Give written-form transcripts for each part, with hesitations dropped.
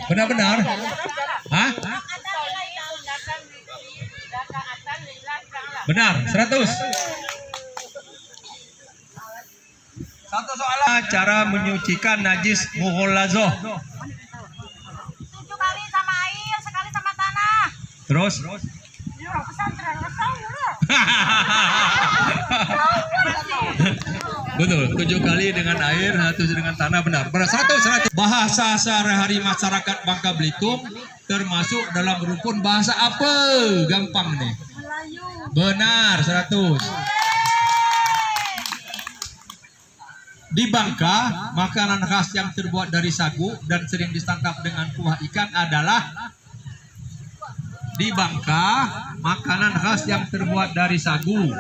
Benar-benar? Hah? Benar, 100. Satu soalan, cara menyucikan najis mughallazah. 7 kali sama air, sekali sama tanah. Terus? Betul, 7 kali dengan air, 1 dengan tanah, benar. Benar, 100. Bahasa sehari-hari masyarakat Bangka Belitung termasuk dalam rukun bahasa apa? Gampang nih. Benar, 100. Di Bangka, makanan khas yang terbuat dari sagu dan sering disantap dengan kuah ikan adalah di Bangka, makanan khas yang terbuat dari sagu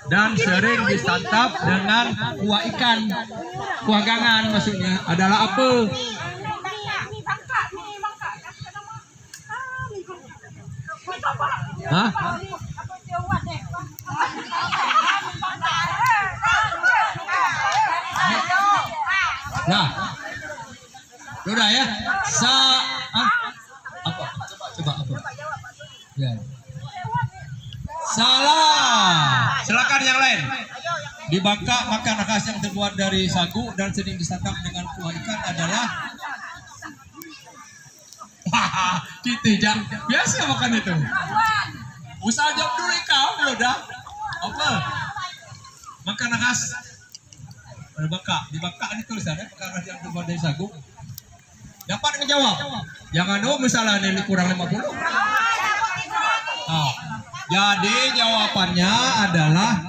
dan sering disantap dengan kuah ikan. Kuah gangan maksudnya adalah apa? Hah? Nah, udah ya. Apa? Coba apa? Ya. Salah. Silakan yang lain. Di Bangka, makanan khas yang terbuat dari sagu dan sering disantap dengan kuah ikan adalah gitu jam. Biasa makan itu. Usaha jawab dulu kau udah. Apa? Makanan khas di Bangka ini tulisannya makanan khas yang terbuat dari sagu. Dapat menjawab. Jangan dong misalnya ini kurang 50. Oh, jadi jawabannya adalah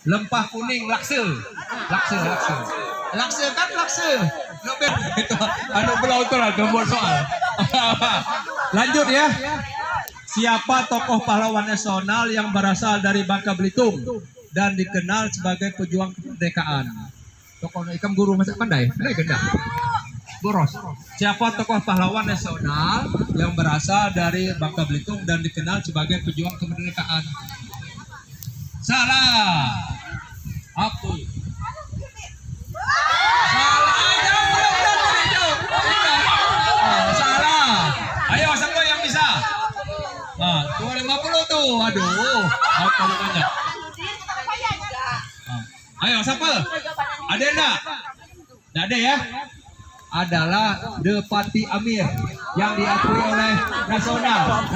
lempah kuning lakse. Lakse. Lakse kan lakse. Itu anu belau itu lah gambar soal. Lanjut ya. Siapa tokoh pahlawan nasional yang berasal dari Bangka Belitung dan dikenal sebagai pejuang kemerdekaan? Tokoh ikam guru masak pandai. Ganda. Boros. Siapa tokoh pahlawan nasional yang berasal dari Bangka Belitung dan dikenal sebagai pejuang kemerdekaan? Salah. Apa? Salah. Ayo siapa yang bisa? Nah, 250 tuh. Aduh. Apa namanya? Ayo siapa? Ada enggak? Enggak ada ya? Adalah Depati Amir yang diakui oleh nasional.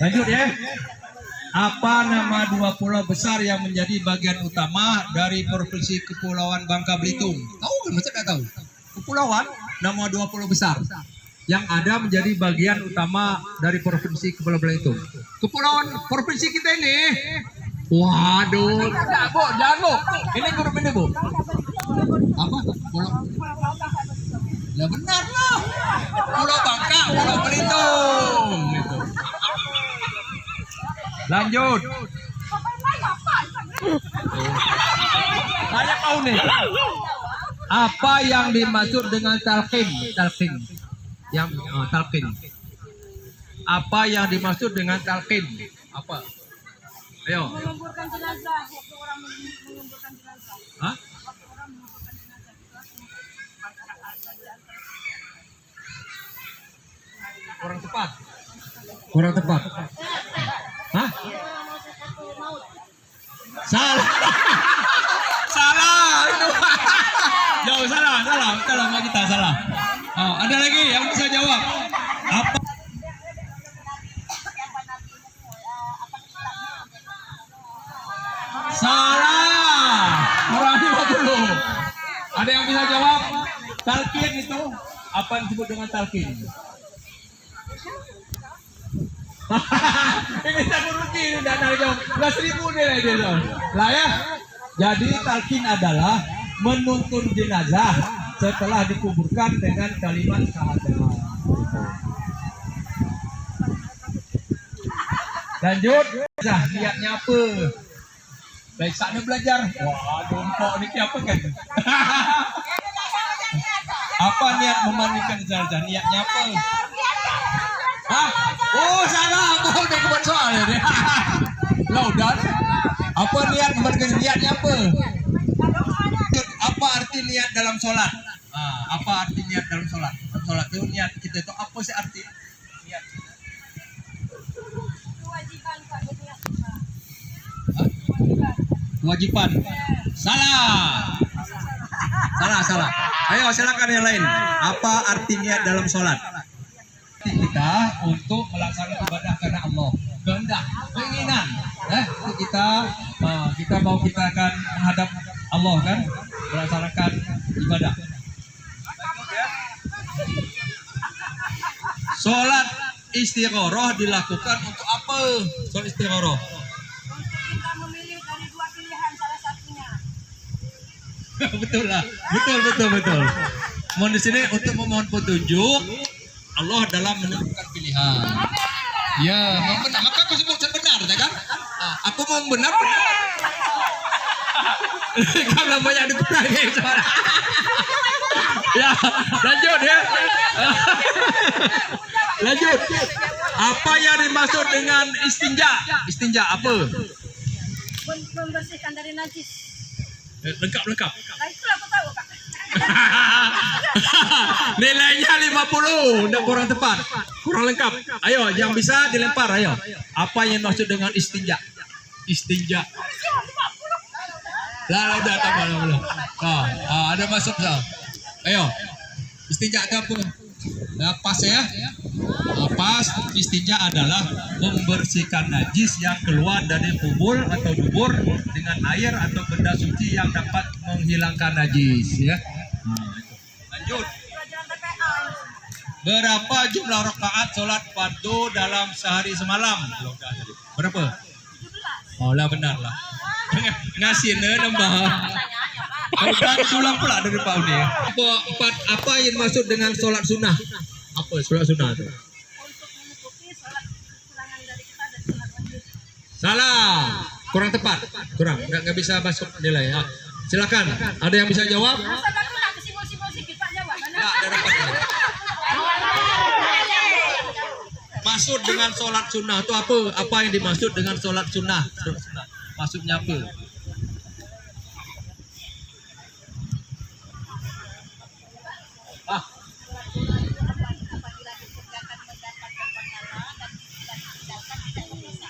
Lanjut ya. Apa nama 2 pulau besar yang menjadi bagian utama dari Provinsi Kepulauan Bangka Belitung? Tahu kan? Masa tidak tahu? Kepulauan, nama 2 pulau besar yang ada menjadi bagian utama dari Provinsi Kepulauan Belitung. Kepulauan provinsi kita ini. Waduh, enggak, Bu, jangan, Bu. Ini grup ini, Bu. Apa? Pulau. Ya benar lah. Pulau Bangka, Pulau Belitung. Gitu. Lanjut. Saya tahu nih. Apa yang dimaksud dengan talqin? Talqin. Yang talqin. Apa yang dimaksud dengan talqin? Apa? Ayo. Menguburkan jenazah, waktu orang menguburkan jenazah. Hah? Kurang tepat. Kurang tepat. Hah? Salah. Salah itu. Jauh salah sama kita salah. Oh, ada lagi yang bisa jawab. Apa? Salah. Kurang 50. Ada yang bisa jawab? Talqin itu apa yang disebut dengan talqin? Ini tak rugi ini dana jawab. 11.000 nilai dia jawab. Lah ya. Jadi talqin adalah menuntun jenazah setelah dikuburkan dengan kalimat syahadat. Lanjut. Nah, niatnya apa? Baik, sana belajar. Wah, dompok ini apa kan? Apa niat memandikan jenazah? Niatnya apa? Hah? Oh, salah. Apa udah kebuat soal ya? Lah udah. Apa niat memandikan niatnya apa? sholat. Apa arti niat dalam sholat? Dalam sholat itu niat kita itu apa sih arti niat? Kewajiban Pak berniat Pak. Hah? Kewajiban. Kewajiban. Salah. Salah. Ayo silakan yang lain. Apa arti niat dalam sholat? Kita untuk melaksanakan ibadah karena Allah. Kehendak, keinginan. Itu kita mau kita akan menghadap Allah kan, melaksanakan ibadah. Sholat istikharah dilakukan untuk apa? Sholat istikharah. Untuk kita memilih dari dua pilihan salah satunya. Betul lah, betul. Mohon di sini untuk memohon petunjuk Allah dalam menentukan pilihan. Ya, mau benar. Maka aku sebut benar, ya kan? Aku mau benar. Kalau banyak dikurangi soalnya. Ya, lanjut ya. Lanjut. Apa yang dimaksud dengan istinja? Istinja apa? Membersihkan dari najis. Lengkap. Nah itulah aku tahu Pak. Nilainya 50, udah kurang tepat, kurang lengkap. Ayo, yang bisa dilempar, ayo. Apa yang maksud dengan istinja? Istinja. Lah, udah tambah belum. Ada masuk sah. Ayo, istinja itu apa? Pas ya. Pas istinja adalah membersihkan najis yang keluar dari kubur atau dubur dengan air atau benda suci yang dapat menghilangkan najis ya. Lanjut. Berapa jumlah rakaat sholat fardu dalam sehari semalam? Berapa? 17. Oh lah benar lah. Ngasih nambah. Kan ulang pula dari Pak Uni. Apa yang maksud dengan sholat sunnah? Apa sholat sunnah itu? Untuk menutupi sholat kekurangan dari kita dan sholat wajib. Salah. Kurang tepat. Kurang. Nggak bisa masuk nilai. Silakan. Ada yang bisa jawab? Masa aku nak simbol-simbol sikit Pak jawabannya. Nggak ada dapat. Maksud dengan sholat sunnah itu apa? Apa yang dimaksud dengan sholat sunnah? Sholat sunnah. Maksudnya apa?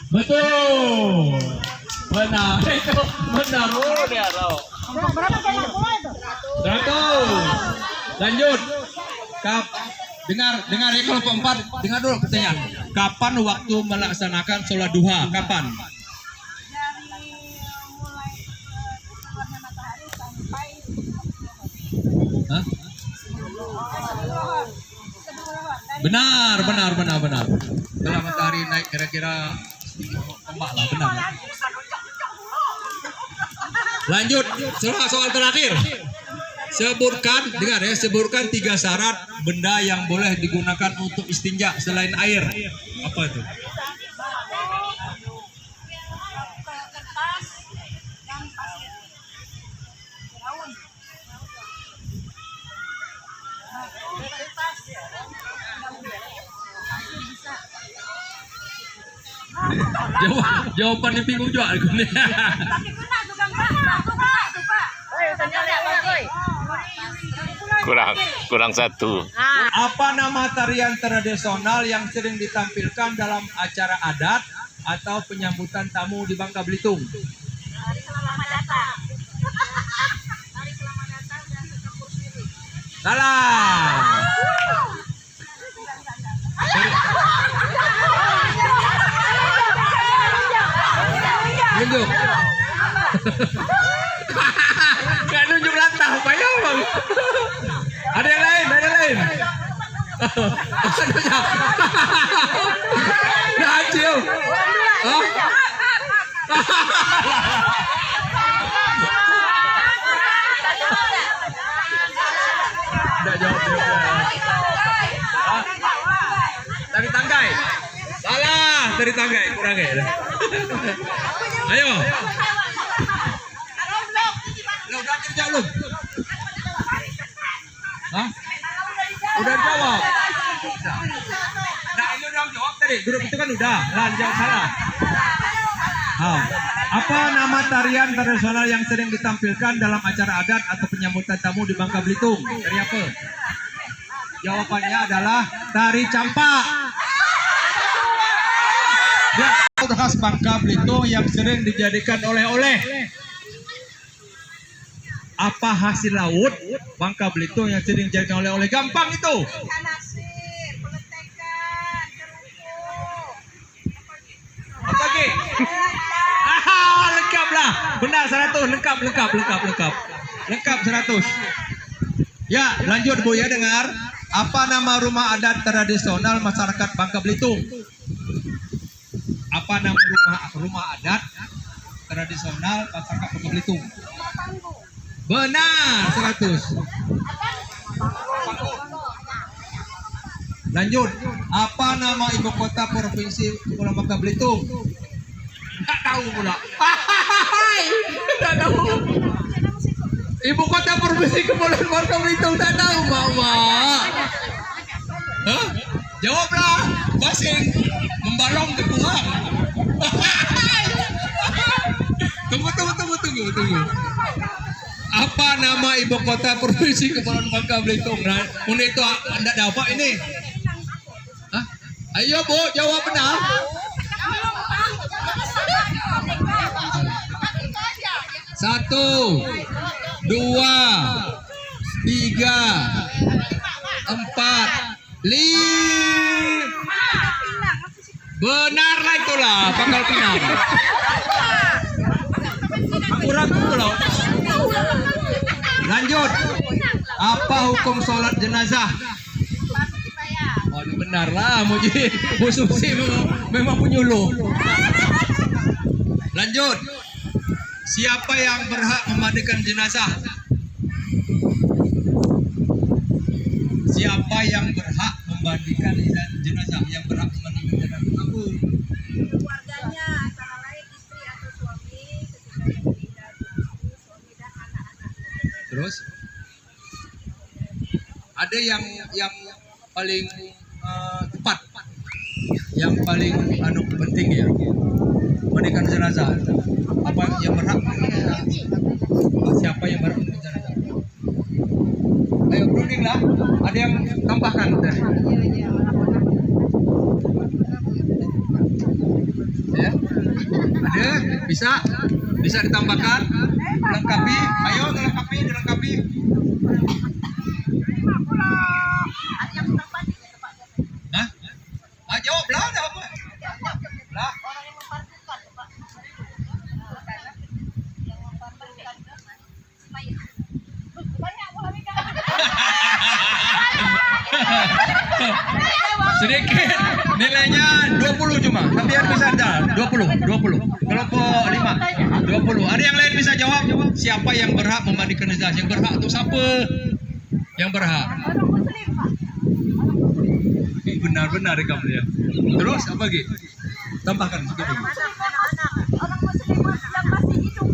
Betul. Benar. Itu benar. Oh, dia tahu. Berapa banyak pula itu? 100. Lanjut. Dengar ya kelompok 4. Dengar dulu pertanyaan. Kapan waktu melaksanakan sholat duha? Kapan? Dari mulai keluarnya matahari sampai Hah? sebelum lohor. Dari Benar. Setelah matahari naik kira-kira ombak lah, benar. Lanjut, soal terakhir. Sebutkan 3 syarat benda yang boleh digunakan untuk istinja selain air. Apa itu? kertas dan pasir. Daun. Kertas. Daun. Pasir bisa. Jawaban yang bingung juga aku nih. Tapi kena tuh Kang Pak. Aku kena tuh Pak. Tanya lihat Pak. Kurang satu. Apa nama tarian tradisional yang sering ditampilkan dalam acara adat atau penyambutan tamu di Bangka Belitung? Hari selamat datang. Hari selamat datang dan sekepur siri. Salah. Nunjuk. Gak nunjuk latah, apa ya bang? Ada yang lain. Nah, Acil. Oh. Tidak jawab. Tari tangkai. Salah, tari tangkai kurang ya. Ayo. Udah kerja belum? Hah? Udah jawab. Nah, ini udah jawab tadi. Grup itu kan udah. Lah, jawab salah. Oh. Apa nama tarian tradisional yang sering ditampilkan dalam acara adat atau penyambutan tamu di Bangka Belitung? Tari apa? Jawabannya adalah tari campak. Ya, khas Bangka Belitung yang sering dijadikan oleh-oleh. Apa hasil laut Bangka Belitung yang sering dijadikan oleh-oleh? Gampang itu. Ikan asin, peletekan, kerupuk. Apa lagi? Lengkap lah. Benar 100. Lengkap 100. Ya, lanjut Bu ya, dengar. Apa nama rumah adat tradisional masyarakat Bangka Belitung? Apa nama rumah adat tradisional masyarakat Bangka Belitung? Benar 100. Lanjut. Apa nama ibu kota provinsi Kepulauan Bangka Belitung? Nggak tahu pula. Nggak tahu. Ibu kota provinsi Kepulauan Bangka Belitung nggak tahu, Mama. Hah? Jawablah. Basing membalong ke Tuhan. Tunggu. Apa nama ibu kota provinsi Kepulauan Bangka Belitung? Nah, itu anda dapat ini. Hah? Ayo Bu, jawab benar. 1, 2, 3, 4, 5. Benarlah itulah Pangkal Pinang. Aku ragu loh. Lanjut. Apa hukum sholat jenazah? Oh, ini benar lah, Muji. Bu Susi memang penyuluh. Lanjut. Siapa yang berhak memandikan jenazah? Siapa yang berhak memandikan jenazah? Yang berhak memandikan jenazah aku. Keluarganya antara lain istri atau suami ketika yang meninggal itu suami dan anak-anak. Terus ada yang paling tepat, yang paling penting ya, memandikan jenazah. Apa yang berhak? Siapa yang berhak memandikan jenazah? Ayo berunding lah. Ada yang tambahkan tadi. Ya? Ada? Bisa ditambahkan? Dilengkapi? Ayo dilengkapi. Hah? Jawablah, jawab. Lah. Sedikit, nilainya 20 cuma, tapi yang bisa ada 20. Kelompok 5, 20. Ada yang lain bisa jawab? Siapa yang berhak memandikan jenazah? Yang berhak itu siapa? Yang berhak? Benar-benar kamu ya. Terus apa lagi? Tambahkan sedikit lagi. Orang muslim yang masih hidup.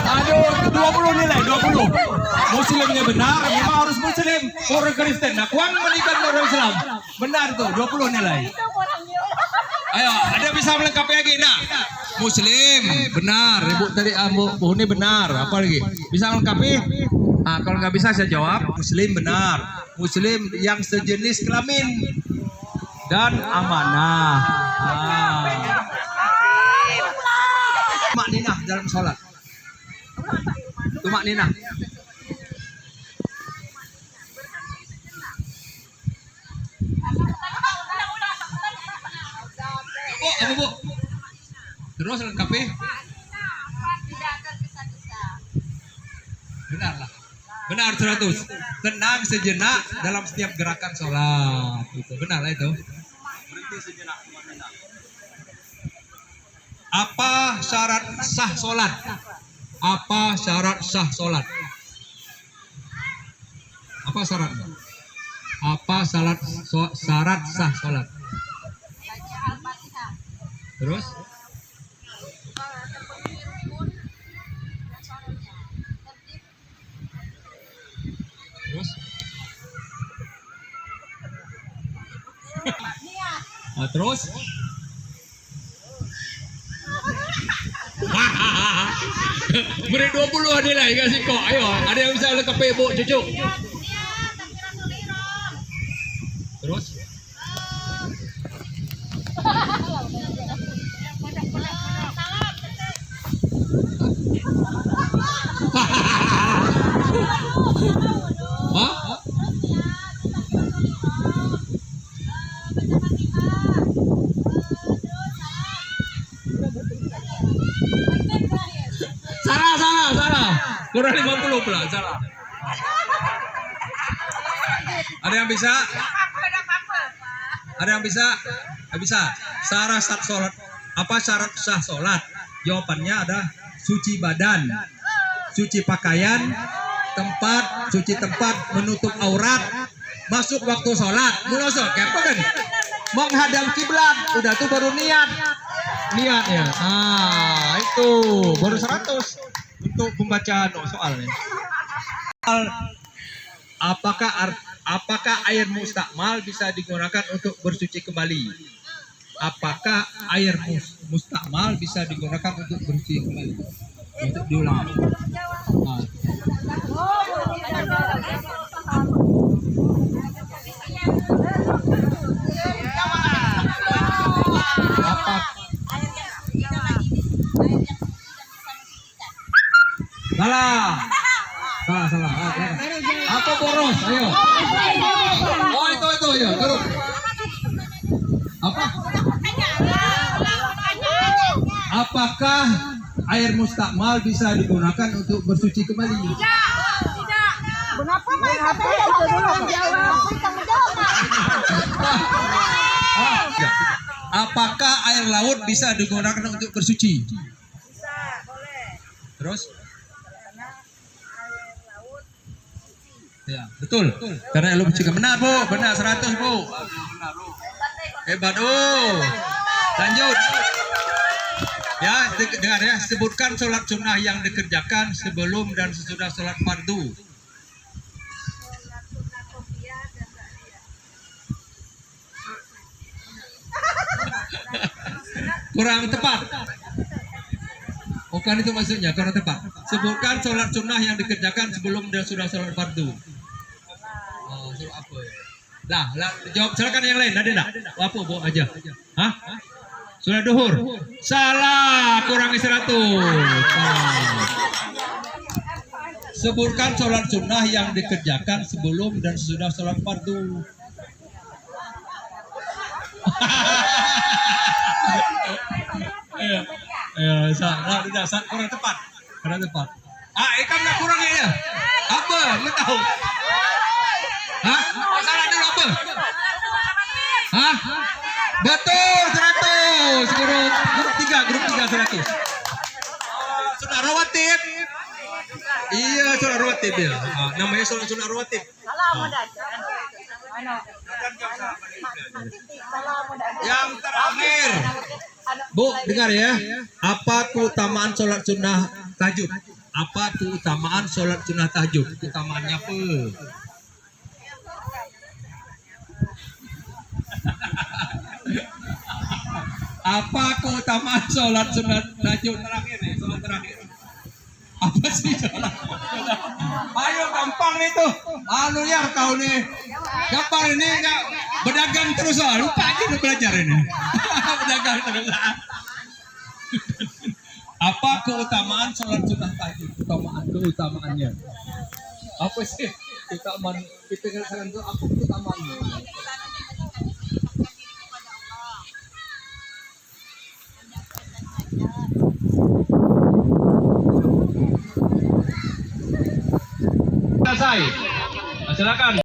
Aduh, 20 nilai, 20. Muslimnya benar, memang harus muslim. Orang Kristen, nah kuan menikah orang Islam. Benar tuh, 20 nilai. Ayo, ada bisa melengkapi lagi, nak? Muslim, benar. Ibu tadi, Bu ini benar. Apa lagi? Bisa melengkapi? Nah, kalau nggak bisa saya jawab, Muslim benar. Muslim yang sejenis kelamin dan amanah. Tumak ninah dalam sholat. Tumak ninah. Bu. Terus lengkapi. Benar lah. Benar 100. Tenang sejenak dalam setiap gerakan sholat. Itu benar lah itu. Berhenti sejenak. Apa syarat sah sholat? Apa syarat sah sholat? Apa syaratnya? Apa syarat sah sholat? Terus? Nah, terus beri 20 nilai kasih kok. Ayo, ada yang bisa lengkap ibu cucu. Terus Hah? Salah. Kurang 50 pula, salah. Ada yang bisa? Ada yang bisa? Nggak bisa. Syarat sah sholat. Apa syarat sah sholat? Jawabannya ada suci badan, suci pakaian, suci tempat, menutup aurat, masuk waktu sholat. Mulai sholat, kayak apa kan? Menghadap kiblat, udah tuh baru niat. Niatnya. Ah, itu baru 100 untuk pembacaan soalnya. Apakah air mustakmal bisa digunakan untuk bersuci kembali? Apakah air mustakmal bisa digunakan untuk bersuci kembali? Untuk diulang. Nah. Salah. Apa boros? Ayo. Oh itu ya. Terus. Apa? Apakah air mustakmal bisa digunakan untuk bersuci kembali? Tidak. Kenapa itu dulu jawab? Apakah air laut bisa digunakan untuk bersuci? Bisa, boleh. Terus? Karena air laut suci. Ya, betul. Karena lu juga benar, Bu. Benar 100, Bu. Hebat, Lanjut. Ya, dengar ya. Sebutkan sholat sunnah yang dikerjakan sebelum dan sesudah sholat fardu. Sholat sunnah qobliyah dan ba'diyah. Kurang tepat. Bukan itu maksudnya, kurang tepat. Sebutkan sholat sunnah yang dikerjakan sebelum dan sudah sholat fardu. Oh, suruh apa ya? Lah, jawab silakan yang lain. Ada enggak? Apa Bu aja? Hah? Sudah duhur. Salah, kurangi 100. Salah. Sebutkan sholat sunnah yang dikerjakan sebelum dan sesudah sholat fardu. Salah, kurang tepat. Ikan nggak kurang ya? Apa? Lu tahu? Hah? Salah dulu apa? Hah? Betul, 100. Grup 3 100. Sunnah rawatib. Iya, sunnah rawatib ya. Namanya sunnah rawatib. Yang terakhir, Bu, dengar ya. Apa keutamaan sholat sunnah tahajud? Apa keutamaan sholat sunnah tahajud? Keutamaannya apa? Apa keutamaan sholat sunnah tahajud terakhir nih? Sholat terakhir. Apa sih sholat? Ayo gampang itu. Ya kau nih. Gampang ini enggak berdagang terus lupa aja udah belajar ini. Berdagang terus. Apa keutamaan sholat sunnah tahajud? Keutamaannya. Apa sih keutamaan? Kita sekarang itu apa keutamaannya? Selesai. Silakan.